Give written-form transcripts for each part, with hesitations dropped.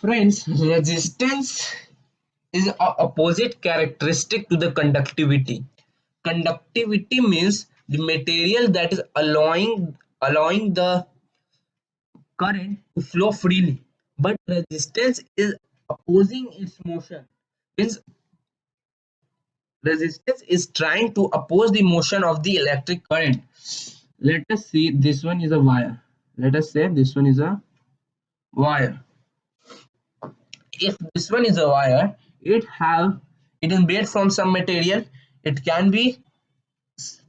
Friends, resistance is a opposite characteristic to the conductivity. Conductivity means the material that is allowing the current to flow freely, but resistance is opposing its motion. Means resistance is trying to oppose the motion of the electric current. Let us see, this one is a wire. Let us say this one is a wire. If this one is a wire, it is made from some material. It can be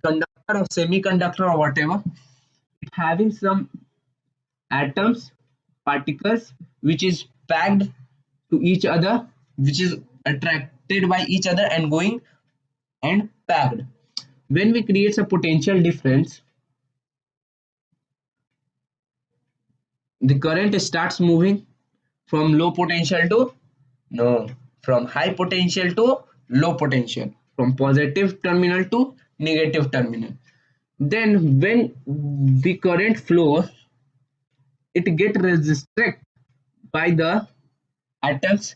conductor or semiconductor or whatever. It having some atoms, particles, which is packed to each other, which is attracted by each other and going and packed. When we create a potential difference, the current starts moving from low potential to no, from high potential to low potential, from positive terminal to negative terminal. Then when the current flow, it get resisted by the atoms.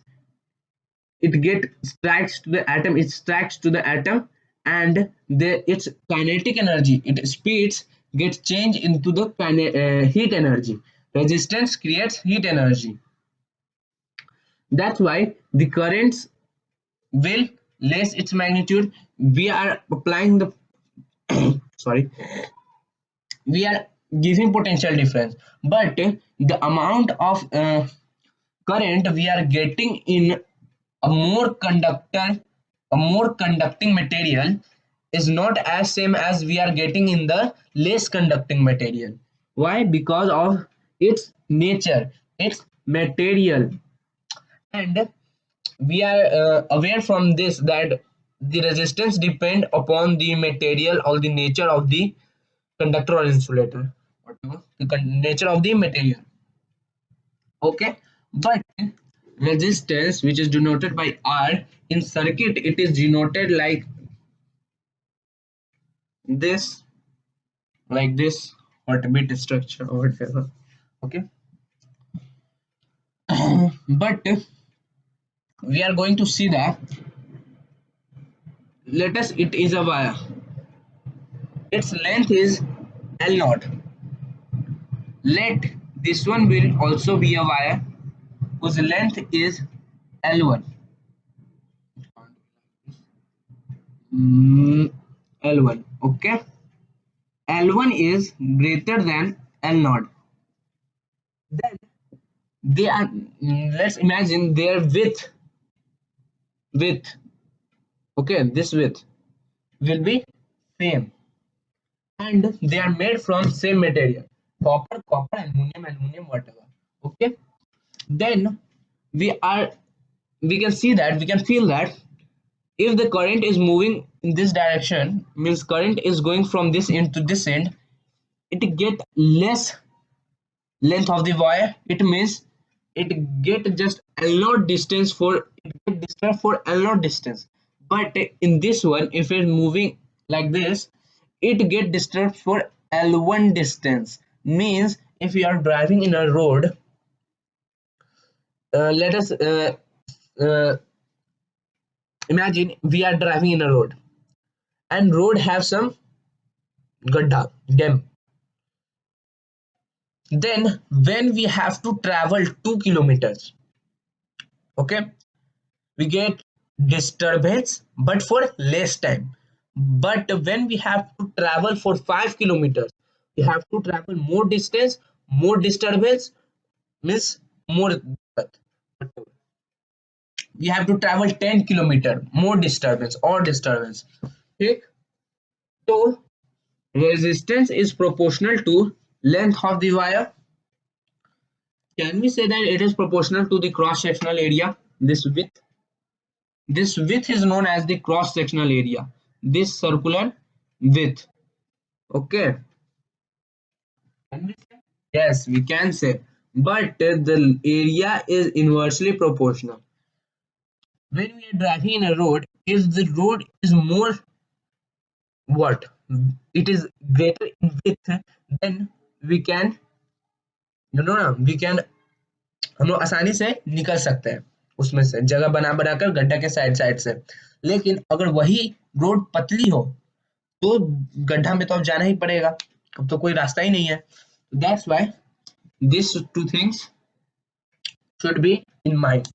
It get strikes to the atom. It strikes to the atom, and its kinetic energy, its speeds get changed into the heat energy. Resistance creates heat energy. That's why the currents will less its magnitude. We are applying the sorry, we are giving potential difference, but the amount of current we are getting in a more conductor, a more conducting material is not as same as we are getting in the less conducting material. Why? Because of its nature, its material. And we are aware from this that the resistance depend upon the material or the nature of the conductor or insulator, whatever the nature of the material. Okay, but resistance, which is denoted by R in circuit, it is denoted this, like this, what bit structure or whatever. Okay, but we are going to see that, let us, it is a wire. Its length is L naught. Let this one will also be a wire whose length is L1. L1. Okay. L1 is greater than L naught. Then they are, let's imagine their width. Okay, this width will be same, and they are made from same material, copper, aluminum, whatever. Okay. Then we are, we can see that, we can feel that if the current is moving in this direction, means current is going from this end to this end, it get less length of the wire. It means it get just L naught distance for, it get disturbed for L naught distance. But in this one, if it's moving like this, it get disturbed for L1 distance. Means if you are driving in a road, let us uh, imagine we are driving in a road, and road have some gadda dam. Then when we have to travel 2 kilometers, okay, we get disturbance but for less time. But when we have to travel for 5 kilometers, we have to travel more distance, more disturbance, means more, we have to travel 10 kilometers, more disturbance or disturbance. Okay, so resistance is proportional to length of the wire. Can we say that it is proportional to the cross sectional area? This width is known as the cross sectional area, this circular width. Okay, can we say? Yes, we can say, but the area is inversely proportional. When we are driving in a road, if the road is more, what, it is greater in width, then we can, we can हम लोग आसानी से निकल सकते हैं उसमें से, जगह बना बनाकर गड्ढा के साइड साइड से। लेकिन अगर वही रोड पतली हो तो गड्ढा में तो अब जाना ही पड़ेगा, अब तो कोई रास्ता ही नहीं है। That's why this two things should be in mind.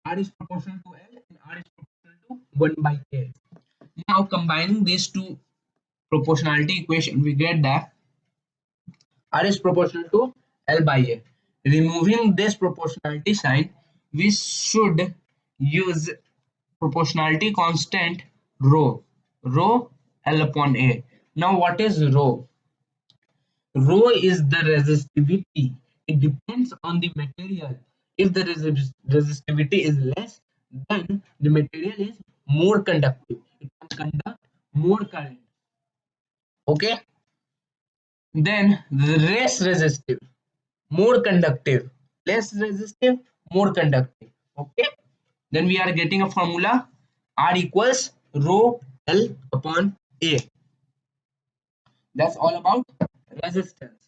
R is proportional to L and R is proportional to 1 by A. Now combining these two proportionality equation, we get that R is proportional to L by A. Removing this proportionality sign, we should use proportionality constant rho. Rho L upon A. Now what is rho? Rho is the resistivity. It depends on the material. If the resistivity is less, then the material is more conductive. It can conduct more current. Okay. Then the less resistive, more conductive. Less resistive, more conductive. Okay. Then we are getting a formula: R equals rho L upon A. That's all about resistance.